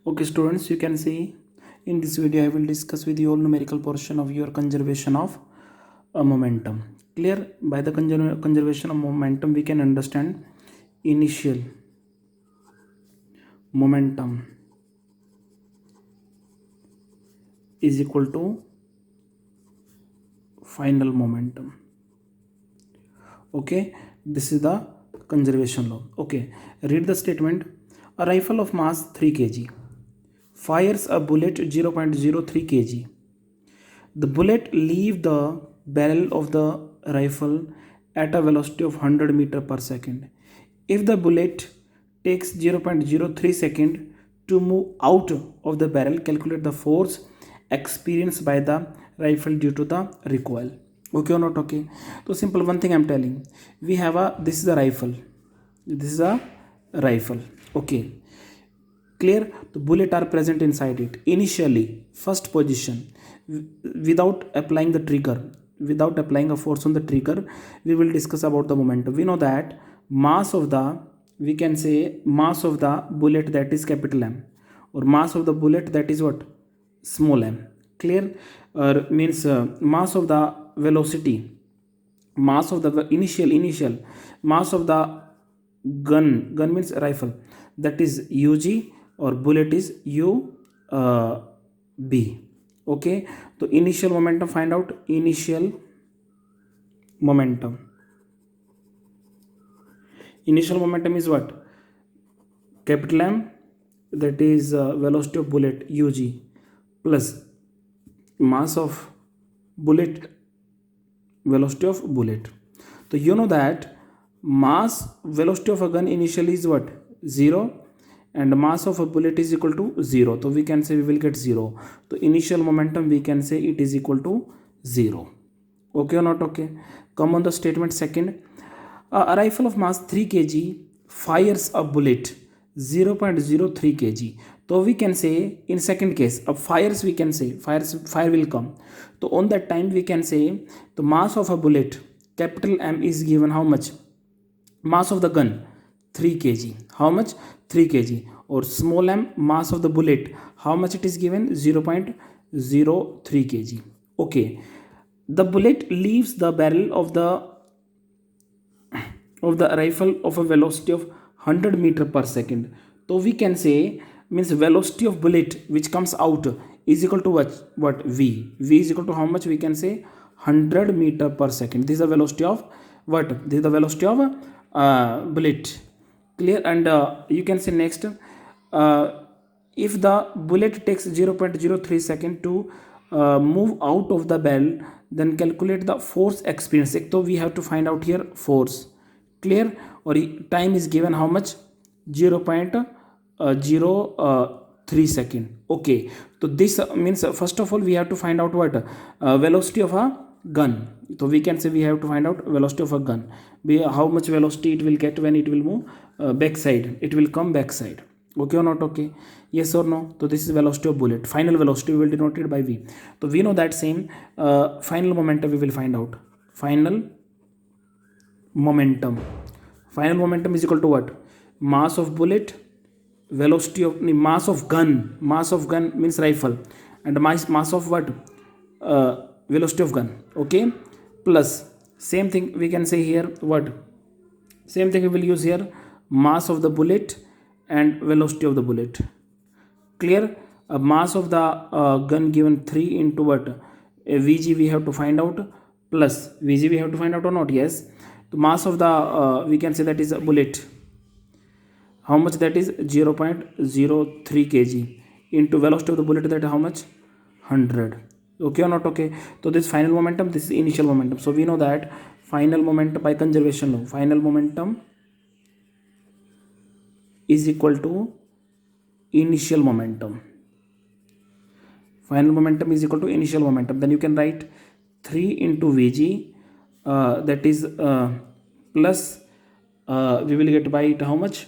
Okay, students, you can see in this video I will discuss with you all numerical portion of your conservation of momentum. Clear? By the conservation of momentum, we can understand initial momentum is equal to final momentum. Okay, this is the conservation law. Okay, read the statement. A rifle of mass 3 kg fires a bullet 0.03 kg. The bullet leaves the barrel of the rifle at a velocity of 100 meter per second. If the bullet takes 0.03 second to move out of the barrel, calculate the force experienced by the rifle due to the recoil. Okay or not? Okay. So simple one thing I'm telling. We have this is a rifle. This is a rifle. Okay. Clear? The bullet are present inside it initially, first position, without applying the trigger, without applying a force on the trigger. We will discuss about the momentum. We know that mass of the, we can say mass of the bullet, that is capital M, or mass of the bullet, that is what, small m. Clear? Means mass of the velocity, mass of the initial mass of the gun means rifle, that is ug, or bullet is b. Okay, so initial momentum, find out initial momentum. Initial momentum is what? Capital M, that is velocity of bullet ug, plus mass of bullet, velocity of bullet. So you know that mass velocity of a gun initially is what? 0, and mass of a bullet is equal to 0. So we can say we will get 0. So initial momentum, we can say it is equal to 0. Okay or not? Okay. Come on the statement second. A rifle of mass 3 kg fires a bullet 0.03 kg. So we can say in second case of fires, we can say fire will come. So on that time we can say the mass of a bullet, capital M, is given how much? Mass of the gun 3 kg. How much? 3 kg. Or small m, mass of the bullet, how much it is given? 0.03 kg. Okay, the bullet leaves the barrel of the rifle of a velocity of 100 meter per second. So we can say, means velocity of bullet which comes out is equal to what? V is equal to how much? We can say 100 meter per second. This is the velocity of what? This is the velocity of bullet. Clear? And you can say next, if the bullet takes 0.03 second to move out of the barrel, then calculate the force experienced. So we have to find out here force. Clear? Or time is given how much? 0.03 second. Okay, so this means first of all we have to find out what? Velocity of a gun. So we can say we have to find out velocity of a gun. How much velocity it will get when it will move backside, it will come backside. Okay or not? Okay, yes or no? So this is velocity of bullet. Final velocity we will denote it by v. So we know that same final momentum we will find out. Final momentum is equal to what? Mass of bullet, velocity of mass of gun means rifle, and mass of what? Velocity of gun. Okay, plus same thing we can say here, what? Same thing we will use here, mass of the bullet and velocity of the bullet. Clear? Mass of the gun given 3 into what? Vg we have to find out, plus Vg we have to find out or not? Yes. The mass of the we can say that is a bullet, how much? That is 0.03 kg into velocity of the bullet, that how much? 100. Okay or not? Okay, so this final momentum, this is initial momentum. So we know that final momentum by conservation law, final momentum is equal to initial momentum. Final momentum is equal to initial momentum. Then you can write 3 into Vg, that is plus we will get by it how much?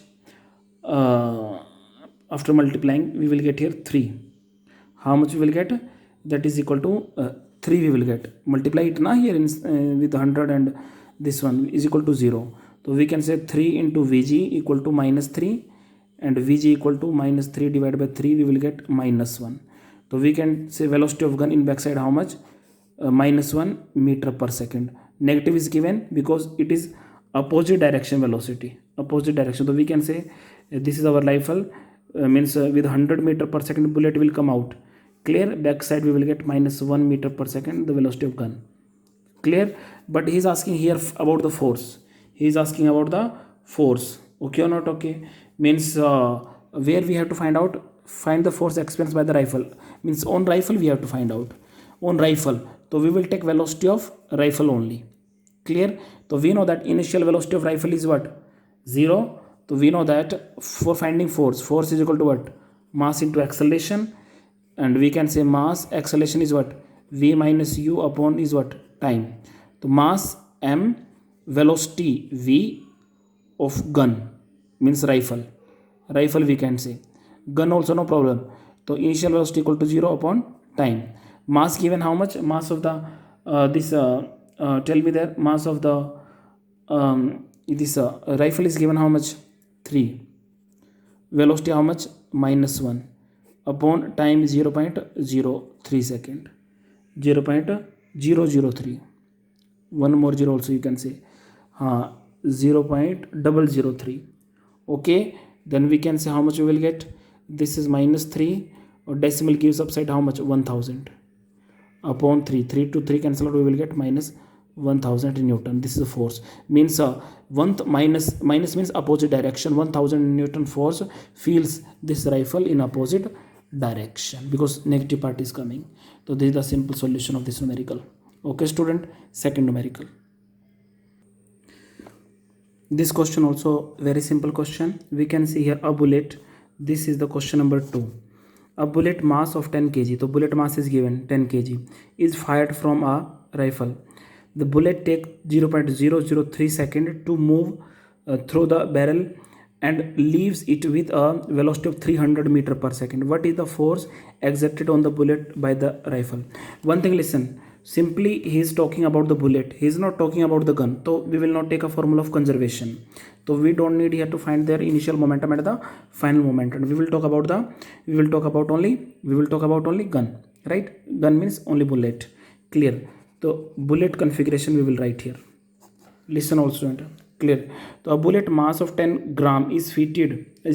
After multiplying we will get here 3. How much we will get? That is equal to 3 we will get. Multiply it now here in, with 100, and this one is equal to 0. So we can say 3 into Vg equal to minus 3, and Vg equal to minus 3 divided by 3, we will get minus 1. So we can say velocity of gun in backside how much? Minus 1 meter per second. Negative is given because it is opposite direction velocity, opposite direction. So we can say this is our rifle, means with 100 meter per second bullet will come out. Clear? Backside we will get minus 1 meter per second the velocity of gun. Clear? But he is asking here about the force. He is asking about the force. Okay or not? Okay. Means where we have to find the force experienced by the rifle. Means on rifle we have to find out. On rifle. So we will take velocity of rifle only. Clear? So we know that initial velocity of rifle is what? 0. So we know that for finding force is equal to what? Mass into acceleration. And we can say mass acceleration is what? V minus u upon is what? Time. So mass m, velocity v of gun, means rifle we can say. Gun also no problem. So initial velocity equal to 0 upon time. Mass given how much? Mass of the tell me there, mass of the this rifle is given how much? 3. Velocity how much? Minus 1 upon time 0.03 second. 0.003. One more 0 also you can say. 0.003. Okay, then we can say how much we will get. This is minus 3, or decimal gives upside how much? 1000 upon 3. 3 to 3 cancel out, we will get minus 1000 Newton. This is the force. Means minus means opposite direction. 1000 Newton force feels this rifle in opposite direction because negative part is coming. So this is the simple solution of this numerical. Okay student, second numerical. This question also very simple question. We can see here a bullet. This is the question number 2. A bullet mass of 10 kg. So bullet mass is given 10 kg is fired from a rifle. The bullet takes 0.003 second to move through the barrel and leaves it with a velocity of 300 meter per second. What is the force exerted on the bullet by the rifle? One thing, listen. Simply he is talking about the bullet. He is not talking about the gun. So we will not take a formula of conservation. So we don't need here to find their initial momentum and the final momentum. We will talk about only gun. Right? Gun means only bullet. Clear? So bullet configuration we will write here. Listen also. Clear? So a bullet mass of 10 gram is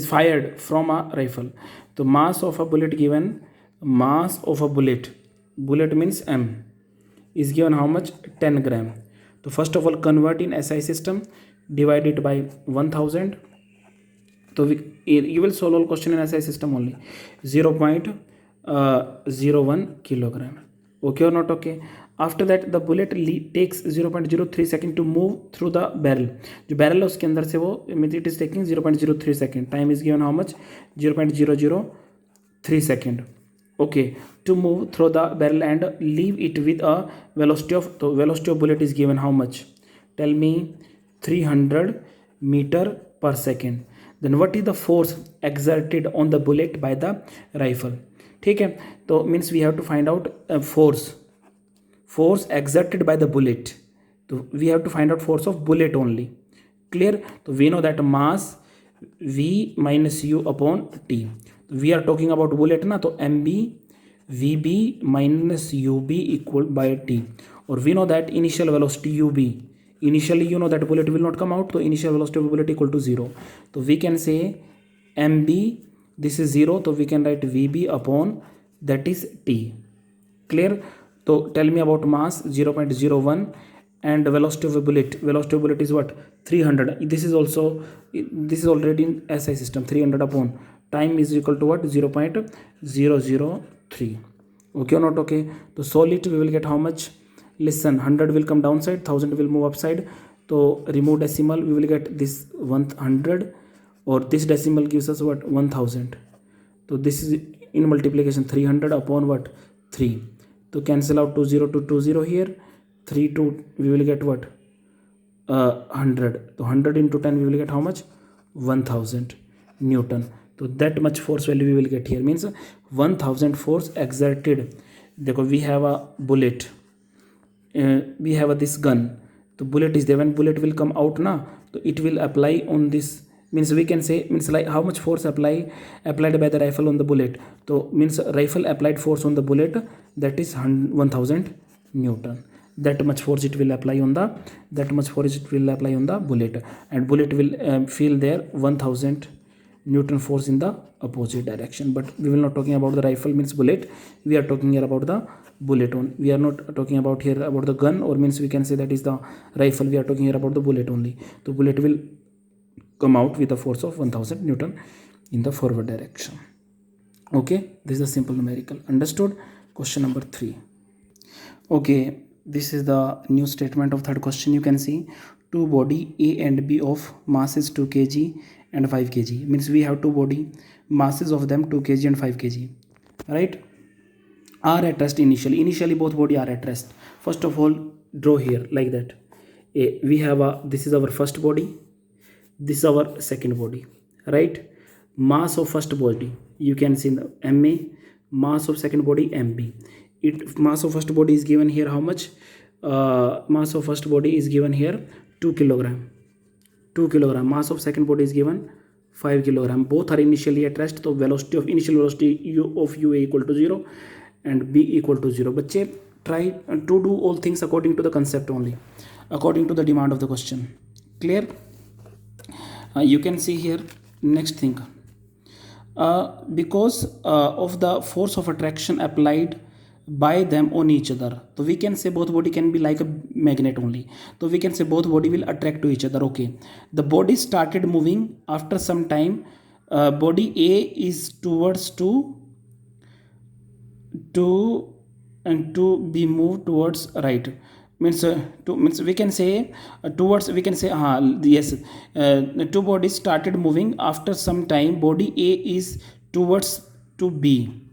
fired from a rifle. The mass of a bullet given, mass of a bullet means m, is given how much? 10 gram. So first of all convert in SI system, divide it by 1000. So you will solve all question in SI system only. 0.01 kilogram. Okay or not? Okay. After that the bullet takes 0.03 second to move through the barrel. जो barrel है उसके अंदर से वो it is taking 0.03 second. Time is given how much? 0.003 second. Okay, to move through the barrel and leave it with a velocity of, the velocity of bullet is given how much? Tell me. 300 meter per second. Then what is the force exerted on the bullet by the rifle? ठीक है, तो means we have to find out force exerted by the bullet. So we have to find out force of bullet only. Clear? So we know that mass v minus u upon t. We are talking about bullet na, तो mb vb minus ub equal by t. Or we know that initial velocity ub, initially you know that bullet will not come out, so initial velocity of bullet equal to 0. So we can say mb, this is 0, so we can write vb upon that is t. Clear? So tell me about mass 0.01 and the velocity of a bullet. Velocity of bullet is what? 300. This is already in SI system. 300 upon time is equal to what? 0.003. Okay or not? Okay. So solve it, we will get how much? Listen, 100 will come downside, 1000 will move upside. So remove decimal, we will get this 100, or this decimal gives us what? 1000. So this is in multiplication 300 upon what? 3. So cancel out 20 to 20 here. 3 to we will get what? 100. So 100 into 10 we will get how much? 1000 Newton. So that much force value we will get here, means 1000 force exerted. Because we have a bullet, we have this gun. The bullet is there. When bullet will come out na, so it will apply on this means we can say, means like how much force applied by the rifle on the bullet. So means rifle applied force on the bullet, that is 1000 Newton. That much force it will apply on the bullet, and bullet will feel there 1000 Newton force in the opposite direction. But we will not talking about the rifle, means bullet. We are talking here about the bullet only. We are not talking about here about the gun, or means we can say that is the rifle. We are talking here about the bullet only. The bullet will come out with a force of 1000 Newton in the forward direction. Okay, this is a simple numerical. Understood? Question number 3. Okay, this is the new statement of third question. You can see two body A and B of masses 2 kg and 5 kg. Means we have two body, masses of them 2 kg and 5 kg, right? Are at rest initially both body are at rest. First of all, draw here like that. We have this is our first body, this is our second body, right? Mass of first body, you can see the Ma, mass of second body Mb. Mass of first body is given here how much? Mass of first body is given here 2 kilogram. Mass of second body is given 5 kilogram. Both are initially at rest. So initial velocity of u equal to 0 and b equal to 0. Bachche, try to do all things according to the concept only, according to the demand of the question. Clear? You can see here next thing. Because of the force of attraction applied by them on each other, so we can say both body can be like a magnet only. So we can say both body will attract to each other. Okay, the body started moving after some time. Body A is towards to be moved towards right. Means we can say towards, we can say yes, two bodies started moving after some time. Body A is towards to B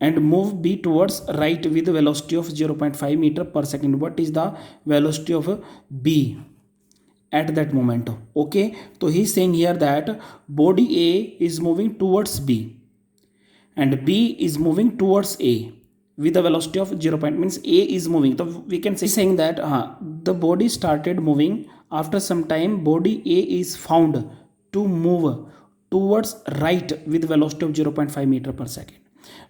and move B towards right with a velocity of 0.5 meter per second. What is the velocity of B at that moment? Okay, so he is saying here that body A is moving towards B and B is moving towards A with a velocity of 0. Means A is moving. So we can say saying that the body started moving after some time. Body A is found to move towards right with velocity of 0.5 meter per second.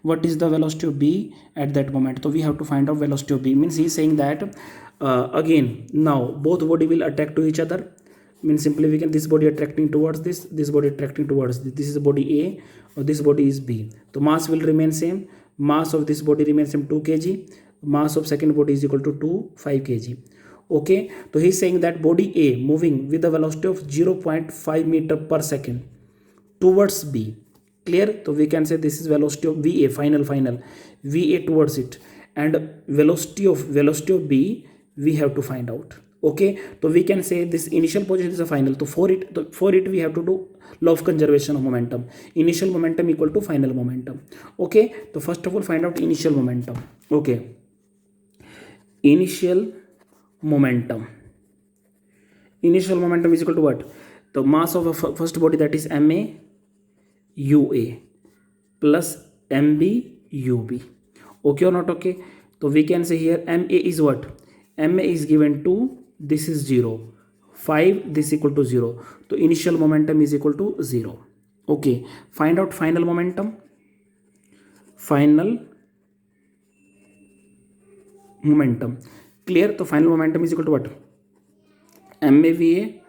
What is the velocity of B at that moment? So we have to find out velocity of B. Means he is saying that again now both body will attract to each other. Means simply we can, this body attracting towards this body attracting towards this. This is body A or this body is B. So mass will remain same. Mass of this body remains same 2 kg. Mass of second body is equal to 5 kg. Okay, so he is saying that body A moving with the velocity of 0.5 meter per second towards B. Clear? So we can say this is velocity of VA, final VA towards it, and velocity of B we have to find out. Okay, so we can say this initial position is a final. So for it we have to do law of conservation of momentum. Initial momentum equal to final momentum. Okay, so first of all find out initial momentum. Okay, initial momentum is equal to what? The mass of a first body, that is Ma UA plus MB UB. Okay or not? Okay, so we can say here Ma is what? Ma is given to, this is 0, 5, this equal to 0. So initial momentum is equal to 0. Okay, find out final momentum. Clear? So final momentum is equal to what? MAVA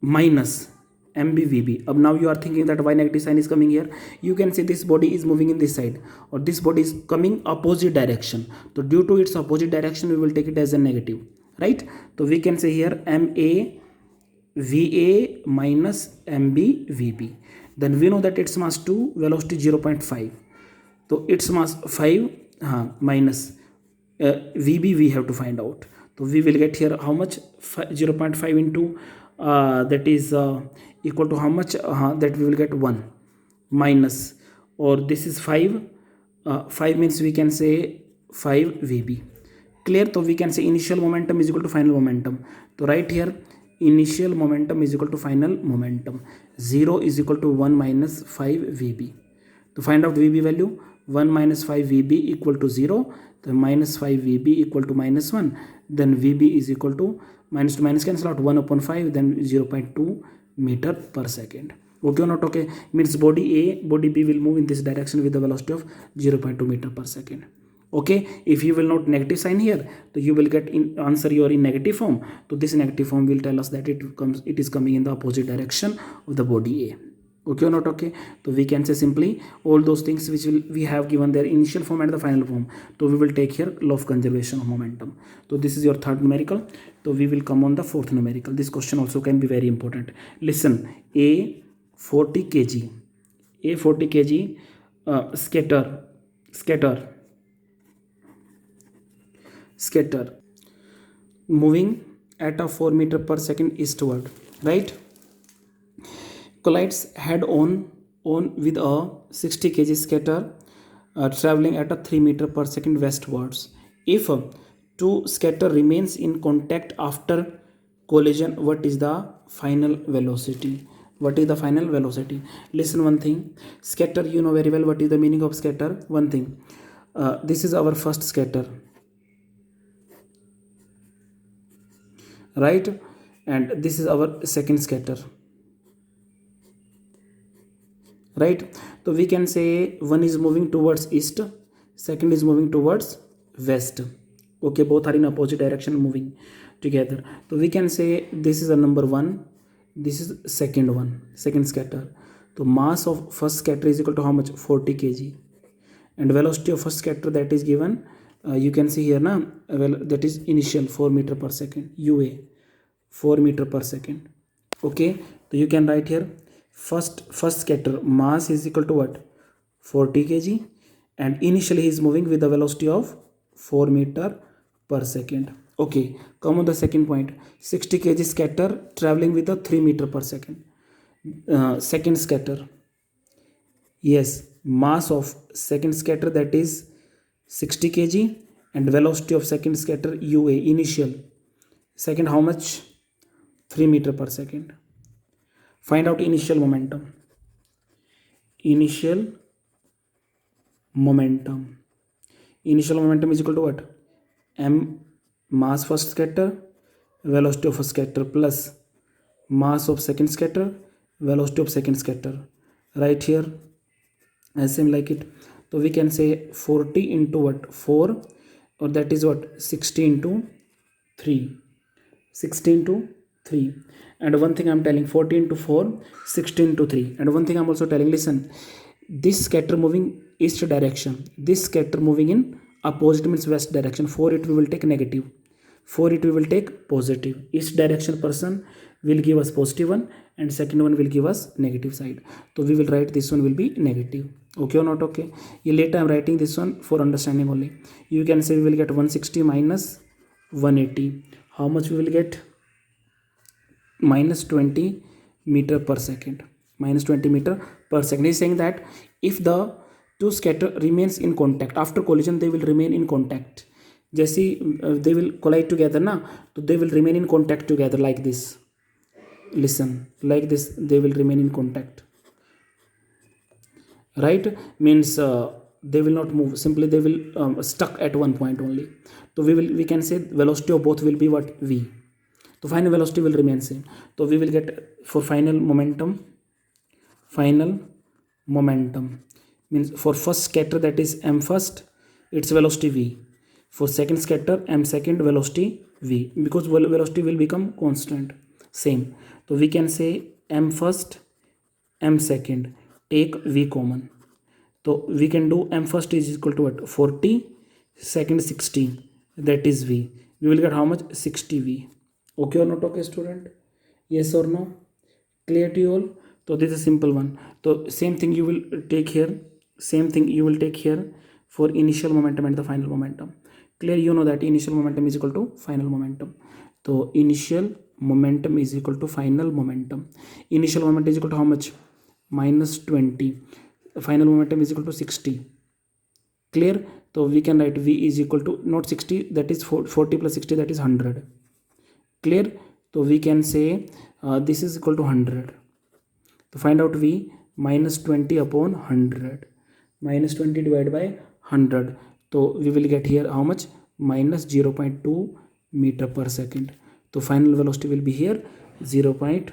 minus MBVB. Now you are thinking that why negative sign is coming here. You can say this body is moving in this side, or this body is coming opposite direction. So due to its opposite direction, we will take it as a negative, right? So we can say here MAVA minus MBVB. Then we know that its mass 2, velocity 0.5. So its mass 5 minus VB we have to find out. So we will get here how much? 0.5 into that is equal to how much? That we will get 1 minus, or this is 5. 5 means we can say 5 VB. Clear? So we can say initial momentum is equal to final momentum. So right here initial momentum is equal to final momentum. 0 is equal to 1 minus 5 VB. To find out VB value, 1 minus 5 VB equal to 0. Then minus 5 VB equal to minus 1. Then VB is equal to minus to minus cancel out, 1 upon 5, then 0.2 meter per second. Okay or not? Okay, means body A, body B will move in this direction with the velocity of 0.2 meter per second. Okay, if you will note negative sign here, so you will get in answer you are in negative form. So this negative form will tell us that it is coming in the opposite direction of the body A. Okay or not? Okay, so we can say simply all those things which we have given their initial form and the final form. So we will take here law of conservation of momentum. So this is your third numerical. So we will come on the fourth numerical. This question also can be very important. Listen, a 40 kg, a 40 kg scatter moving at a 4 meter per second eastward, right, collides head on with a 60 kg scatter traveling at a 3 meter per second westwards. If two scatter remains in contact after collision, what is the final velocity? What is the final velocity? Listen one thing, scatter, you know very well what is the meaning of scatter. One thing, this is our first scatter, right, and this is our second scatter, right. So we can say one is moving towards east, second is moving towards west. Okay, both are in opposite direction moving together. So we can say this is a number one, this is second one, second scatter. So mass of first scatter is equal to how much? 40 kg, and velocity of first scatter that is given, you can see here now, well, that is initial 4 meter per second, ua 4 meter per second. Okay, so you can write here first scatter mass is equal to what? 40 kg, and initially he is moving with the velocity of 4 meter per second. Okay, come on the second point, 60 kg scatter traveling with a 3 meter per second. Second scatter, yes, mass of second scatter that is 60 kg, and velocity of second scatter ua initial, second how much? 3 meter per second. Find out initial momentum. Initial momentum. Initial momentum is equal to what? M mass first scatter, velocity of first scatter plus mass of second scatter, velocity of second scatter. Right here, as same like it. So we can say 40 into what? 4, or that is what? 60 into 3. 60 into 3. And one thing I'm telling, 40 into 4, 16 into 3. And one thing I'm also telling, listen, this scatter moving east direction, this scatter moving in opposite means west direction. For it we will take negative, for it we will take positive. East direction person will give us positive one, and second one will give us negative side. So we will write this one will be negative. Okay or not? Okay, later I'm writing this one for understanding only. You can say we will get 160 minus 180. How much we will get? Minus 20 meter per second. Minus 20 meter per second. He is saying that if the two scatter remains in contact after collision, they will remain in contact. Jesse, they will collide together now, so they will remain in contact together like this. Listen, like this they will remain in contact, right? Means they will not move, simply they will stuck at one point only. So we can say velocity of both will be what? V. So final velocity will remain same. So we will get for final momentum means for first scatter that is m first, its velocity v. For second scatter m second, velocity v, because velocity will become constant same. So we can say m first m second, take v common. So we can do m first is equal to what? 40, second 60, that is v. We will get how much? 60v. Okay or not? Okay student, yes or no? Clear to you all? So this is a simple one. So same thing you will take here, same thing you will take here for initial momentum and the final momentum. Clear? You know that initial momentum is equal to final momentum. So initial momentum is equal to final momentum. Initial momentum is equal to how much? Minus 20. Final momentum is equal to 60. Clear? So we can write v is equal to not 60, that is 40 plus 60, that is 100. Clear? So we can say this is equal to 100. To find out v, minus 20 upon 100. Minus 20 divided by 100. So we will get here how much? Minus 0.2 meter per second. So final velocity will be here 0.2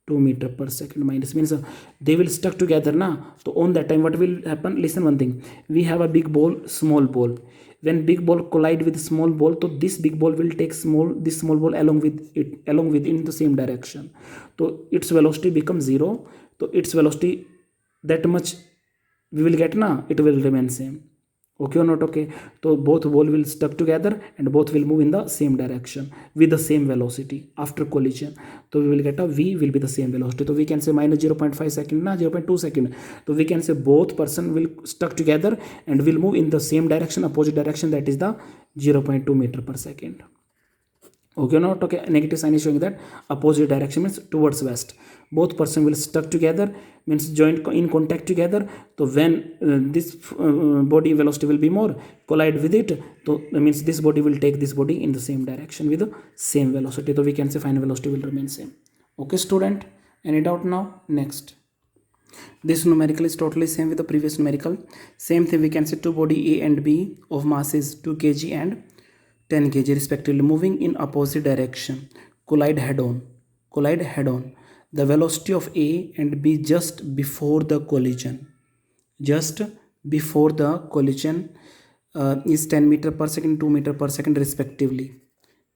2 meter per second minus means they will stuck together na. So on that time what will happen, listen one thing, we have a big ball, small ball. When big ball collide with small ball, so this big ball will take this small ball along with in the same direction. So its velocity becomes 0. So its velocity that much we will get na, it will remain same. Okay or not? Okay, so both ball will stuck together and both will move in the same direction with the same velocity after collision. So we will get a v will be the same velocity. So we can say minus 0.5 second na 0.2 second. So we can say both person will stuck together and will move in the same direction, opposite direction, that is the 0.2 meter per second. Okay or not? Okay, negative sign is showing that opposite direction means towards west. Both person will stuck together means joint in contact together. So when this body velocity will be more collide with it, so that means this body will take this body in the same direction with the same velocity. So we can say final velocity will remain same. Okay student, any doubt now? Next, this numerical is totally same with the previous numerical. Same thing, we can say two body A and B of mass is 2 kg and 10 kg respectively, moving in opposite direction, collide head on. The velocity of A and B just before the collision is 10 meter per second, 2 meter per second respectively.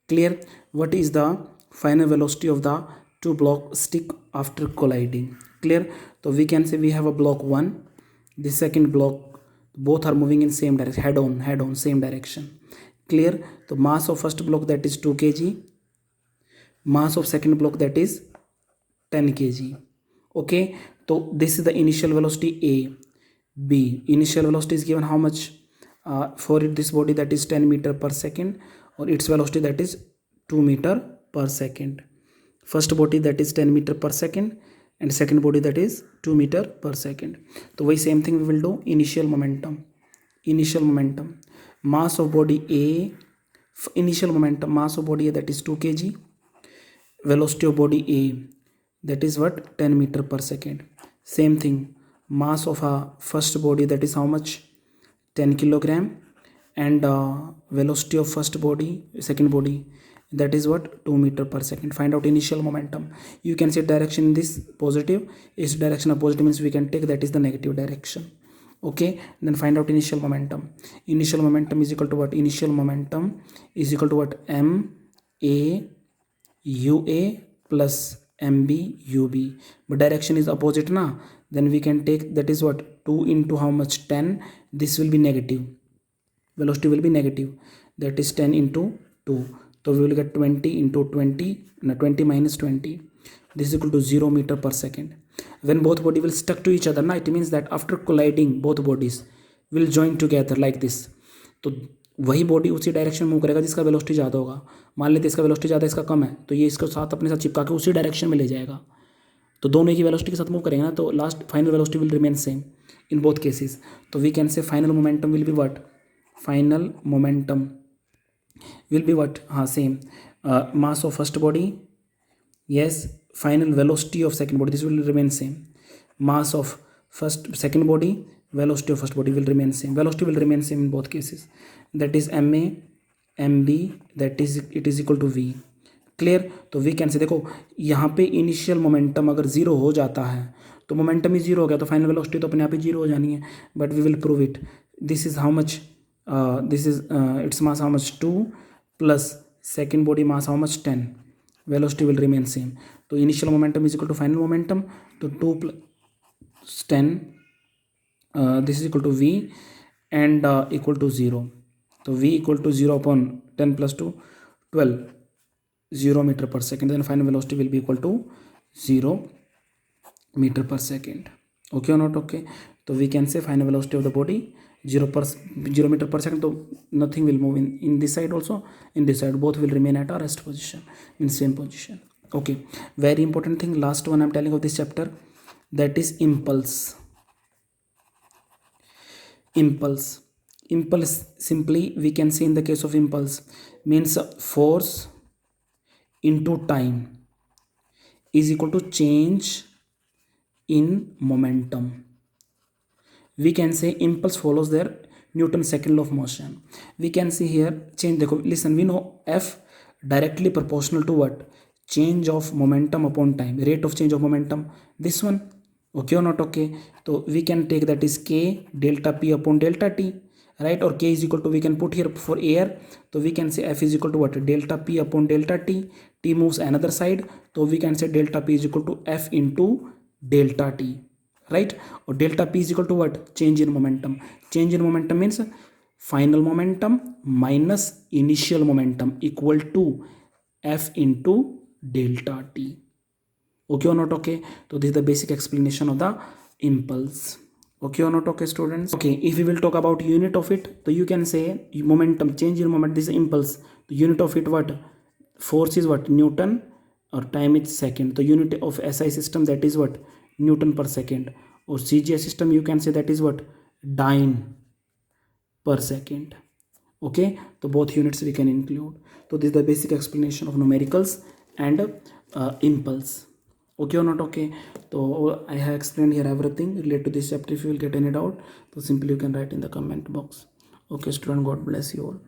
Clear? What is the final velocity of the two block stick after colliding? Clear? So we can say we have a block 1, the second block, both are moving in same direction, head on same direction. Clear? The mass of first block, that is 2 kg, mass of second block, that is 10 kg. Okay, so this is the initial velocity A. B initial velocity is given how much for this body, that is 10 meter per second, or its velocity, that is 2 meter per second. First body, that is 10 meter per second, and second body, that is 2 meter per second. So why same thing we will do, initial momentum, mass of body A, initial momentum, mass of body A, that is 2 kg, velocity of body A, that is what, 10 meter per second. Same thing, mass of a first body, that is how much, 10 kilogram, and velocity of first body, second body, that is what, 2 meter per second. Find out initial momentum. You can see direction in this positive, its direction of positive means we can take that is the negative direction. Okay, then find out initial momentum. Initial momentum is equal to what, initial momentum is equal to what, m a ua plus mb ub, but direction is opposite na, then we can take that is what, 2 into how much, 10, this will be negative, velocity will be negative, that is 10 into 2. So we will get 20 into 20, no, 20 minus 20, this is equal to 0 meter per second. When both body will stuck to each other na, it means that after colliding both bodies will join together like this. तो वही body उसी direction move करेगा जिसका velocity ज़्यादा होगा. मान लेते इसका वेलोसिटी ज़्यादा, इसका कम है, तो ये इसको साथ अपने साथ चिपका के उसी डायरेक्शन में ले जाएगा. तो दोनों एक ही वेलोसिटी के साथ मूव करेंगे ना, तो last final velocity will remain same in both cases. तो we can say final momentum will be what, final momentum will be what, same, mass of first body, yes, final velocity of second body, this will remain same, mass of second body, velocity of first body will remain same, velocity will remain same in both cases, that is ma mb, that is it is equal to v. Clear? तो we can से देखो यहाँ पे initial momentum अगर zero हो जाता है तो मोमेंटम ही जीरो हो गया, तो फाइनल वेलोसिटी तो अपने आप ही जीरो हो जानी है, but we will prove it. This is how much, this is its mass how much, 2 plus second body mass how much, 10, velocity will remain same. So initial momentum is equal to final momentum, so 2 plus 10, this is equal to v, and equal to 0. So v equal to 0 upon 10 plus 2, 12, 0 meter per second, then final velocity will be equal to 0 meter per second. Okay or not? Okay, so we can say final velocity of the body 0 meter per second, so nothing will move in this side also, in this side, both will remain at a rest position, in same position. Okay, very important thing, last one I'm telling of this chapter, that is impulse. Impulse simply we can say in the case of impulse means force into time is equal to change in momentum. We can say impulse follows their Newton's second law of motion. We can see here change, देखो listen, we know F directly proportional to what, change of momentum upon time, rate of change of momentum, this one. Okay or not? Okay, so we can take that is k delta p upon delta t, right? Or k is equal to, we can put here for air, so we can say f is equal to what, delta p upon delta t. T moves another side, so we can say delta p is equal to f into delta t, right? Or delta p is equal to what, change in momentum. Change in momentum means final momentum minus initial momentum equal to f into delta t. Okay or not? Okay, so this is the basic explanation of the impulse. Okay or not? Okay students. Okay, if we will talk about unit of it, so you can say momentum, change in moment, this is impulse. The unit of it what, force is what, Newton, or time is second. The unit of SI system, that is what, Newton per second. Or CGS system, you can say that is what, dyne per second. Okay, so both units we can include. So this is the basic explanation of numericals and impulse. Okay or not? Okay, so I have explained here everything related to this chapter. If you will get any doubt, so simply you can write in the comment box. Okay student, God bless you all.